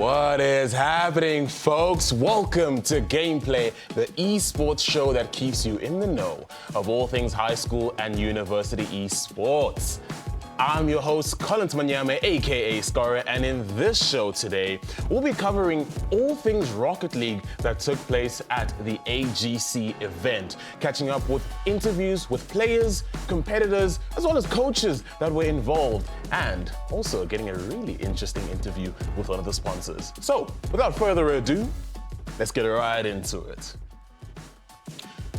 What is happening, folks? Welcome to Gameplay, the eSports show that keeps you in the know of all things high school and university eSports. I'm your host, Colin Manyame, aka Scara, and in this show today, we'll be covering all things Rocket League that took place at the AGC event, catching up with interviews with players, competitors, as well as coaches that were involved, and also getting a really interesting interview with one of the sponsors. So, without further ado, let's get right into it.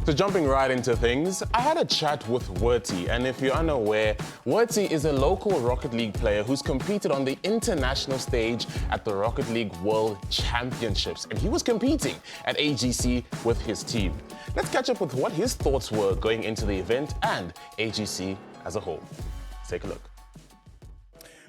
So jumping right into things, I had a chat with Werty, and if you're unaware, Werty is a local Rocket League player who's competed on the international stage at the Rocket League World Championships, and he was competing at AGC with his team. Let's catch up with what his thoughts were going into the event and AGC as a whole. Let's take a look.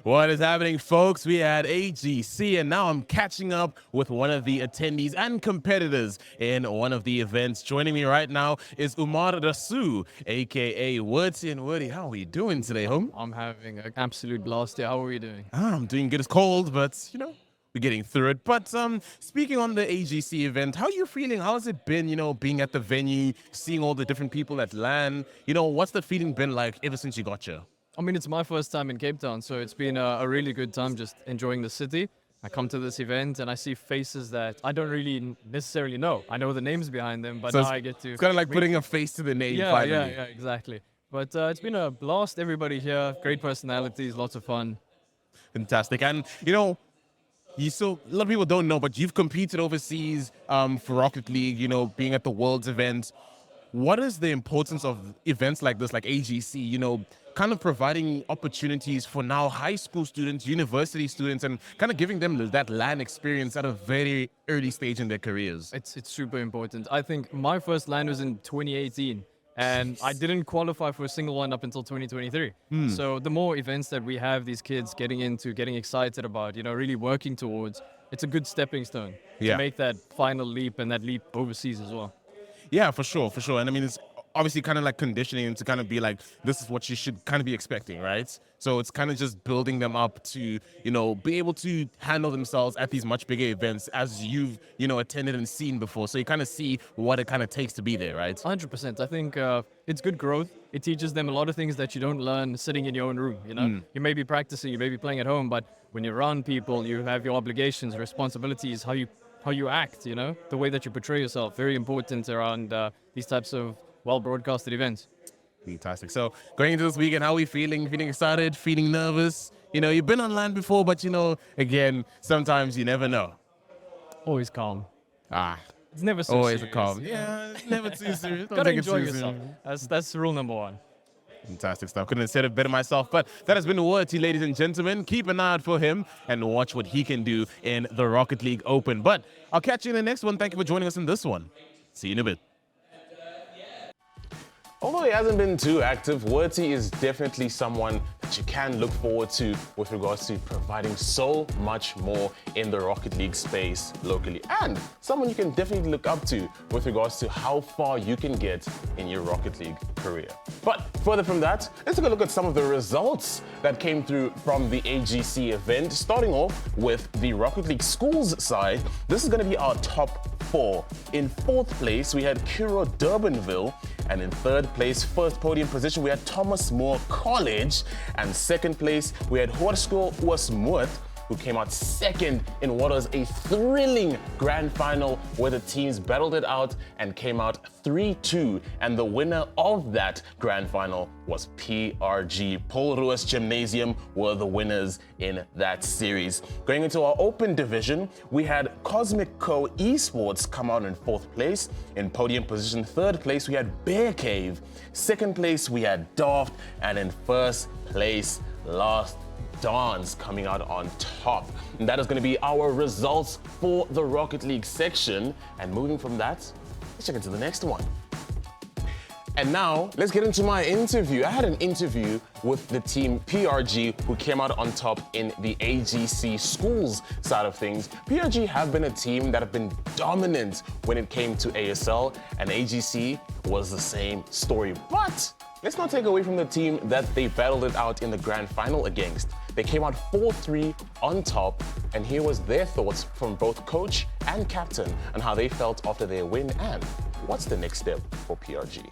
What is happening, folks? We had AGC, and now I'm catching up with one of the attendees and competitors in one of the events. Joining me right now is Umar Rasu, aka Werty. And Werty, how are you doing today, home? I'm having an absolute blast here. How are you doing? I'm doing good. It's cold, but we're getting through it. But speaking on the AGC event, how are you feeling? How has it been, being at the venue, seeing all the different people that land? What's the feeling been like ever since you got here? I mean, it's my first time in Cape Town, so it's been a really good time just enjoying the city. I come to this event and I see faces that I don't really necessarily know. I know the names behind them, but So now I get to... It's kind of like putting a face to the name, finally. Yeah, exactly. But it's been a blast. Everybody here, great personalities, lots of fun. Fantastic. And, a lot of people don't know, but you've competed overseas for Rocket League, being at the Worlds event. What is the importance of events like this, like AGC, kind of providing opportunities for now high school students, university students, and kind of giving them that LAN experience at a very early stage in their careers? It's super important. I think my first LAN was in 2018. And I didn't qualify for a single one up until 2023. So the more events that we have these kids getting into, getting excited about, really working towards, it's a good stepping stone to make that final leap and that leap overseas as well. Yeah, for sure. And I mean, it's obviously kind of like conditioning to kind of be like, this is what you should kind of be expecting, right? So it's kind of just building them up to, be able to handle themselves at these much bigger events as you've, attended and seen before. So you kind of see what it kind of takes to be there, right? 100%. I think it's good growth. It teaches them a lot of things that you don't learn sitting in your own room, You may be practicing, you may be playing at home, but when you're around people, you have your obligations, responsibilities, how you act, the way that you portray yourself. Very important around these types of well-broadcasted events. Fantastic. So going into this weekend, how are we feeling? Feeling excited? Feeling nervous? You've been on land before, but again, sometimes you never know. Always calm. It's never so always serious. Calm. Yeah, it's never too serious. Don't Gotta take it enjoy too yourself. serious. That's rule number one. Fantastic stuff. Couldn't have said it better myself. But that has been Werty, ladies and gentlemen. Keep an eye out for him and watch what he can do in the Rocket League Open. But I'll catch you in the next one. Thank you for joining us in this one. See you in a bit. Although he hasn't been too active, Werty is definitely someone that you can look forward to with regards to providing so much more in the Rocket League space locally, and someone you can definitely look up to with regards to how far you can get in your Rocket League career. But further from that, let's take a look at some of the results that came through from the AGC event, starting off with the Rocket League schools side. This is going to be our top 4. In 4th place, we had Kuro Durbanville, and in 3rd place, first podium position, we had Thomas More College, and 2nd place, we had Hoërskool Oosmoed, who came out 2nd in what was a thrilling grand final where the teams battled it out and came out 3-2. And the winner of that grand final was PRG. Paul Ruas Gymnasium were the winners in that series. Going into our open division, we had Cosmic Co eSports come out in 4th place. In podium position, 3rd place, we had Bear Cave. 2nd place, we had Daft. And in 1st place, Last Dance coming out on top. And that is going to be our results for the Rocket League section. And moving from that, let's check into the next one. And now, let's get into my interview. I had an interview with the team PRG, who came out on top in the AGC schools side of things. PRG have been a team that have been dominant when it came to ASL, and AGC was the same story. But let's not take away from the team that they battled it out in the grand final against. They came out 4-3 on top, and here was their thoughts from both coach and captain on how they felt after their win and what's the next step for PRG.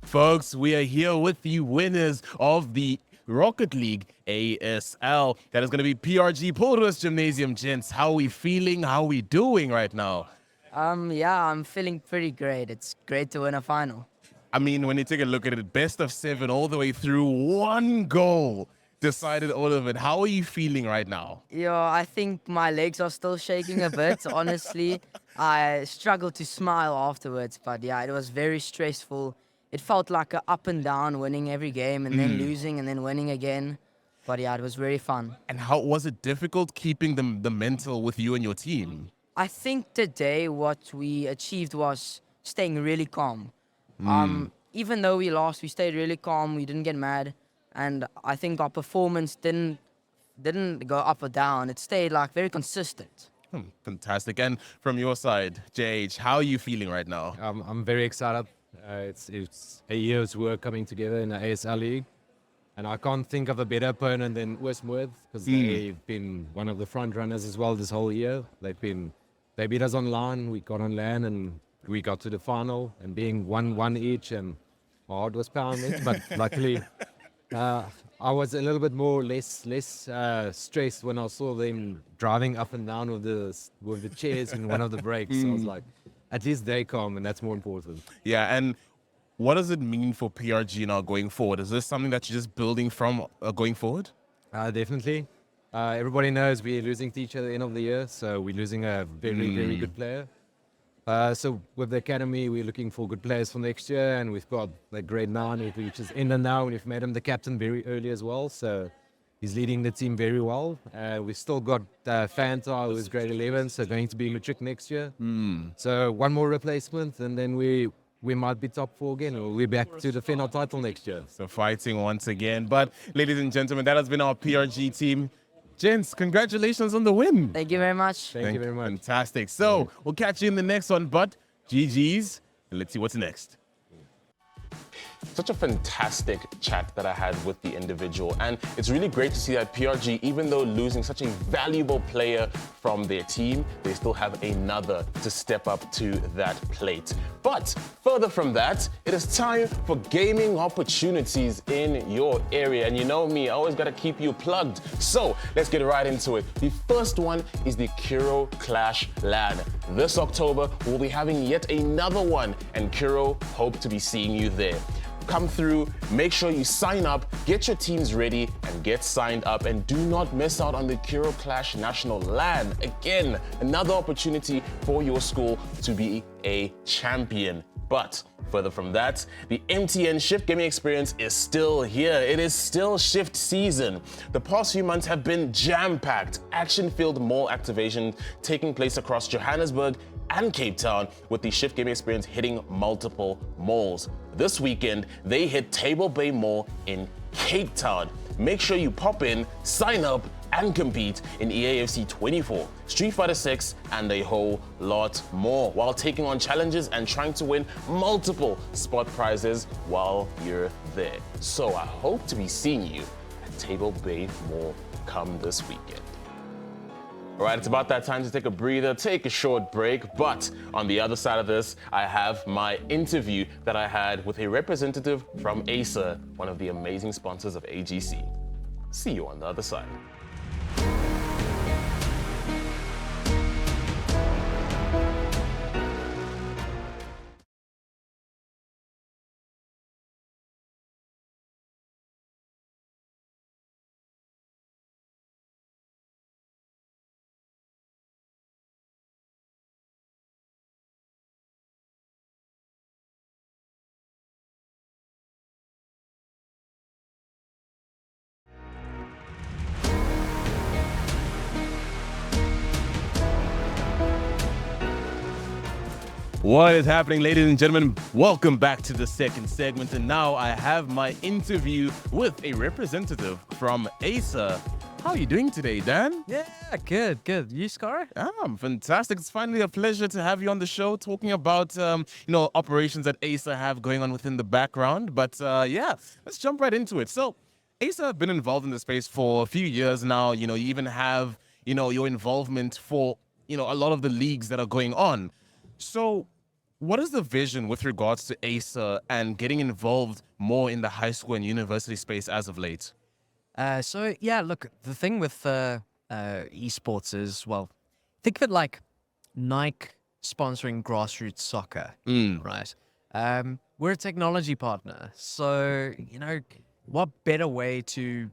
Folks, we are here with the winners of the Rocket League ASL. That is going to be PRG Polros Gymnasium. Gents, how are we feeling? How are we doing right now? Yeah, I'm feeling pretty great. It's great to win a final. I mean, when you take a look at it, best of 7 all the way through, one goal decided all of it. How are you feeling right now? Yeah, I think my legs are still shaking a bit. Honestly, I struggled to smile afterwards, but yeah, it was very stressful. It felt like a up and down, winning every game and then losing and then winning again. But yeah, it was very fun. And how was it difficult keeping the mental with you and your team? I think today what we achieved was staying really calm. Even though we lost, we stayed really calm. We didn't get mad, and I think our performance didn't go up or down. It stayed like very consistent. Fantastic. And from your side, JH, how are you feeling right now? I'm very excited. It's a year's work coming together in the ASL League. And I can't think of a better opponent than Westmoreland because they've been one of the front runners as well this whole year. They beat us on line, we got on land, and we got to the final. And being 1-1 each, and my heart was pounding. But luckily, I was a little bit less stressed when I saw them driving up and down with the chairs in one of the breaks. I was like, at least they calm, and that's more important. Yeah, and what does it mean for PRG now going forward? Is this something that you're just building from going forward? Definitely. Everybody knows we're losing teacher at the end of the year, so we're losing a very good player. So with the academy, we're looking for good players for next year, and we've got the grade 9, which is in and now, and we've made him the captain very early as well, so he's leading the team very well. We've still got Fanta, who is grade 11, so going to be matric next year. So one more replacement, and then we might be top 4 again, or we're back to the final title next year. So fighting once again. But ladies and gentlemen, that has been our PRG team. Gents, congratulations on the win. Thank you very much. Thank you very much. Fantastic. So we'll catch you in the next one, but GG's, and let's see what's next. Such a fantastic chat that I had with the individual, and it's really great to see that PRG, even though losing such a valuable player from their team, they still have another to step up to that plate. But further from that, it is time for gaming opportunities in your area, and you know me, I always gotta keep you plugged. So let's get right into it. The first one is the Kuro Clash LAN. This October, we'll be having yet another one, and Kuro hope to be seeing you there. Come through, make sure you sign up, get your teams ready, and get signed up. And do not miss out on the Kuro Clash National LAN. Again, another opportunity for your school to be a champion. But further from that, the MTN Shift Gaming Experience is still here. It is still shift season. The past few months have been jam-packed, action-filled mall activation taking place across Johannesburg and Cape Town, with the Shift Gaming Experience hitting multiple malls. This weekend, they hit Table Bay Mall in Cape Town. Make sure you pop in, sign up, and compete in EAFC 24, Street Fighter 6, and a whole lot more, while taking on challenges and trying to win multiple spot prizes while you're there. So I hope to be seeing you at Table Bay Mall come this weekend. All right, it's about that time to take a breather, take a short break. But on the other side of this, I have my interview that I had with a representative from Acer, one of the amazing sponsors of AGC. See you on the other side. What is happening, ladies and gentlemen? Welcome back to the second segment, and now I have my interview with a representative from Acer. How are you doing today, Dan? Yeah, good. You, Scar? I'm fantastic. It's finally a pleasure to have you on the show talking about, operations that Acer have going on within the background. But yeah, let's jump right into it. So Asa have been involved in the space for a few years now. You even have, your involvement for, a lot of the leagues that are going on. So what is the vision with regards to Asa and getting involved more in the high school and university space as of late? So yeah, look, the thing with esports is, well, think of it like Nike sponsoring grassroots soccer, right? We're a technology partner, so what better way to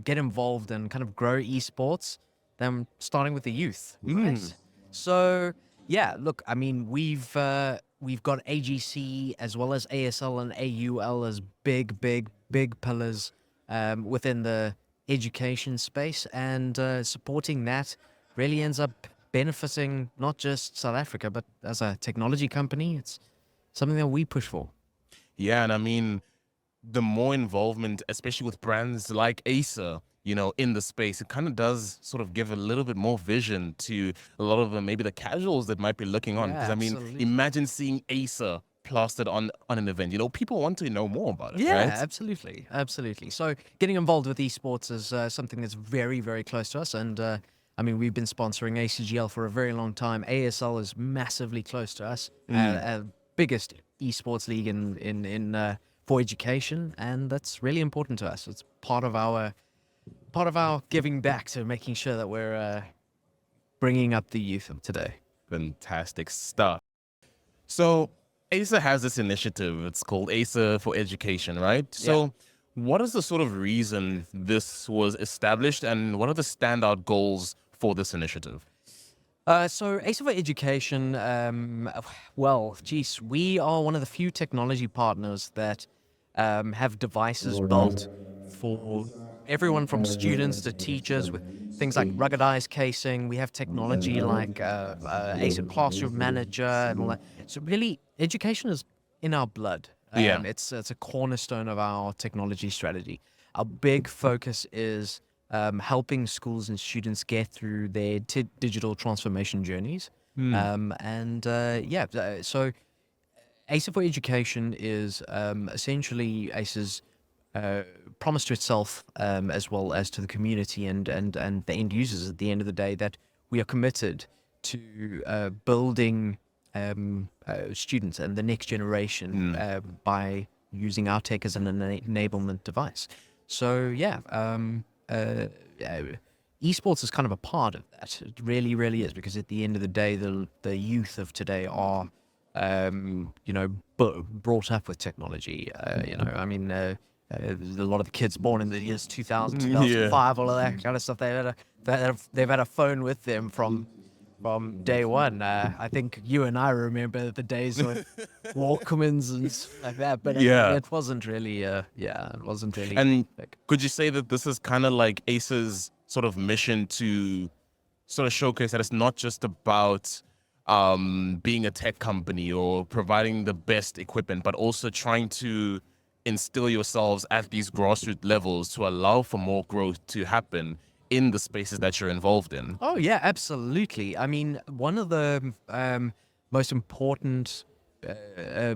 get involved and kind of grow esports than starting with the youth, right? So yeah, look, I mean, we've got AGC as well as ASL and AUL as big pillars within the education space, and supporting that really ends up benefiting not just South Africa, but as a technology company, it's something that we push for. Yeah, and I mean, the more involvement, especially with brands like Acer, in the space, it kind of does sort of give a little bit more vision to a lot of maybe the casuals that might be looking on. Yeah, Because I mean, absolutely. imagine seeing Acer plastered on an event. People want to know more about it, Yeah, right? absolutely. So getting involved with esports is something that's very close to us, and I mean, we've been sponsoring ACGL for a very long time. ASL is massively close to us, biggest esports league in for education, and that's really important to us. It's part of our giving back to making sure that we're bringing up the youth of today. Fantastic stuff. So ASA has this initiative. It's called ASA for Education, right? So what is the sort of reason this was established, and what are the standout goals for this initiative? So ACE for Education, well, geez, we are one of the few technology partners that have devices built for everyone from students to teachers with things like ruggedized casing. We have technology like ACE Classroom Manager and all that. So really, education is in our blood. Yeah. It's a cornerstone of our technology strategy. Our big focus is helping schools and students get through their digital transformation journeys. So ACE for Education is essentially ACE's promise to itself, as well as to the community and the end users at the end of the day, that we are committed to building students and the next generation by using our tech as an enablement device. So esports is kind of a part of that. It really is, because at the end of the day, the youth of today are brought up with technology. I mean, a lot of the kids born in the years 2000, 2005, all of that kind of stuff, they've had a phone with them from day one. I think you and I remember the days of Walkmans and stuff like that, but it wasn't really, it wasn't really. And could you say that this is kind of like ACE's sort of mission to sort of showcase that it's not just about being a tech company or providing the best equipment, but also trying to instill yourselves at these grassroots levels to allow for more growth to happen in the spaces that you're involved in? Oh yeah, absolutely. I mean, one of the most important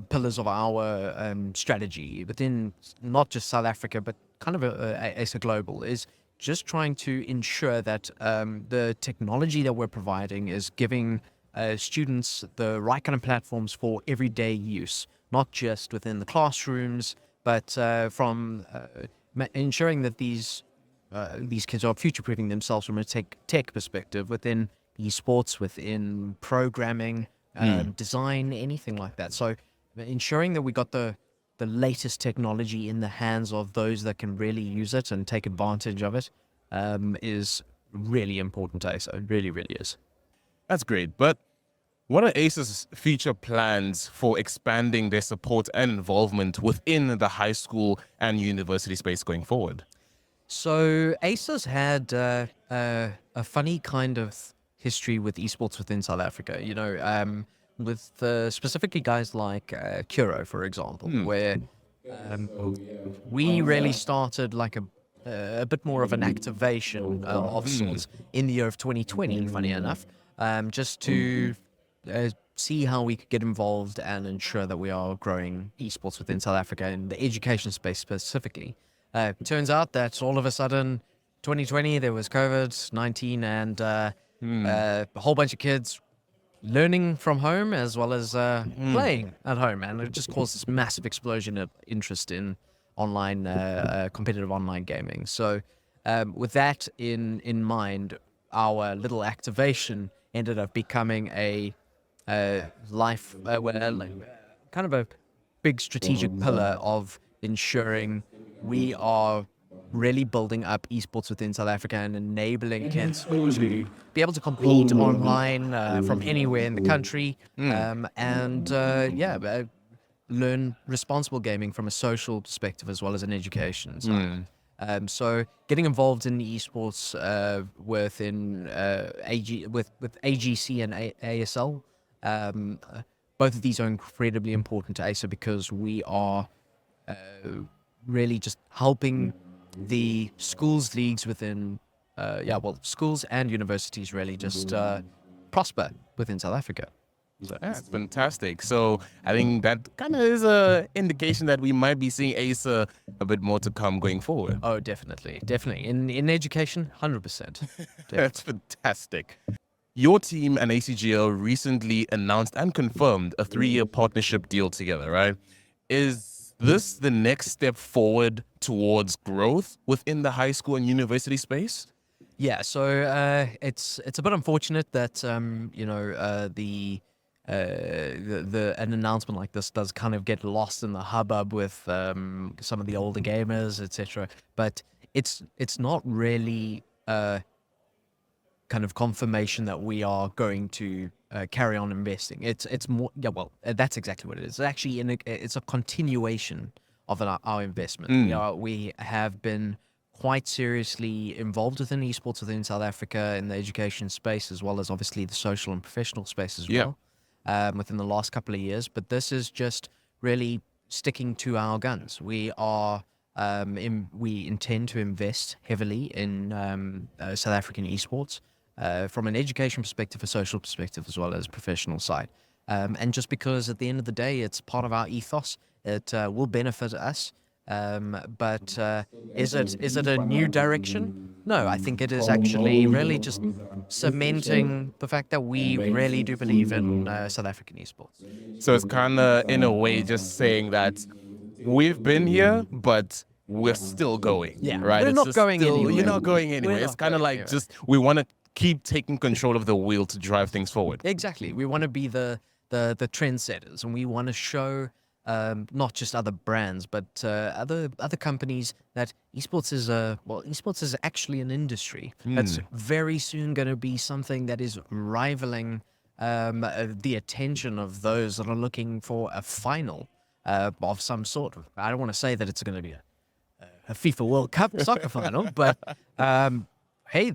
pillars of our strategy within not just South Africa, but kind of as a global, is just trying to ensure that the technology that we're providing is giving students the right kind of platforms for everyday use, not just within the classrooms, but from ensuring that these kids are future-proofing themselves from a tech perspective within esports, within programming, design, anything like that. So ensuring that we got the latest technology in the hands of those that can really use it and take advantage of it is really important to ACE. It really is. That's great. But what are ACE's future plans for expanding their support and involvement within the high school and university space going forward? So ACE's had a funny kind of history with esports within South Africa, with specifically guys like Kuro, for example, where we really started like a bit more of an activation of sorts in the year of 2020, funny enough, just to see how we could get involved and ensure that we are growing esports within South Africa in the education space specifically. Turns out that all of a sudden, 2020, there was COVID-19 and a whole bunch of kids learning from home as well as playing at home. And it just caused this massive explosion of interest in online, competitive online gaming. So with that in mind, our little activation ended up becoming a kind of a big strategic pillar of ensuring we are really building up esports within South Africa and enabling kids to be able to compete online from anywhere in the country learn responsible gaming from a social perspective as well as an education side. So getting involved in the esports within with AGC and ASL, both of these are incredibly important to ASA because we are really just helping the schools leagues within schools and universities really just prosper within South Africa. That's fantastic. So I think that kind of is a indication that we might be seeing ASA a bit more to come going forward. Oh, definitely. In education, 100%. That's fantastic. Your team and ACGL recently announced and confirmed a 3-year partnership deal together, right? Is this the next step forward towards growth within the high school and university space? Yeah, so it's a bit unfortunate that an announcement like this does kind of get lost in the hubbub with some of the older gamers, etc. But it's not really kind of confirmation that we are going to carry on investing. It's more that's exactly what it is. It's actually it's a continuation of our investment. We have been quite seriously involved within esports within South Africa in the education space as well as obviously the social and professional space as well within the last couple of years. But this is just really sticking to our guns. We are we intend to invest heavily in South African esports. From an education perspective, a social perspective, as well as professional side. And just because at the end of the day, it's part of our ethos, it will benefit us. But is it a new direction? No, I think it is actually really just cementing the fact that we really do believe in South African esports. So it's kind of, in a way, just saying that we've been here, but we're still going. Yeah, right? we're not going anywhere. You're not going anywhere. It's kind of like just we want to keep taking control of the wheel to drive things forward. Exactly. We want to be the trendsetters, and we want to show not just other brands, but other companies that esports is actually an industry that's very soon going to be something that is rivaling the attention of those that are looking for a final of some sort. I don't want to say that it's going to be a FIFA World Cup soccer final, but hey,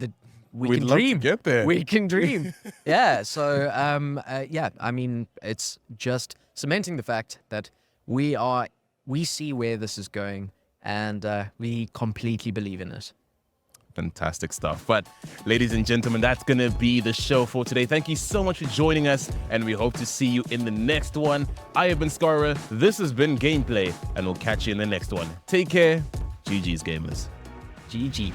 we can dream. To get there. We can dream. Yeah. So, I mean, it's just cementing the fact that we see where this is going, and we completely believe in it. Fantastic stuff. But ladies and gentlemen, that's going to be the show for today. Thank you so much for joining us, and we hope to see you in the next one. I have been Skara. This has been Gameplay, and we'll catch you in the next one. Take care. GG's gamers. GG.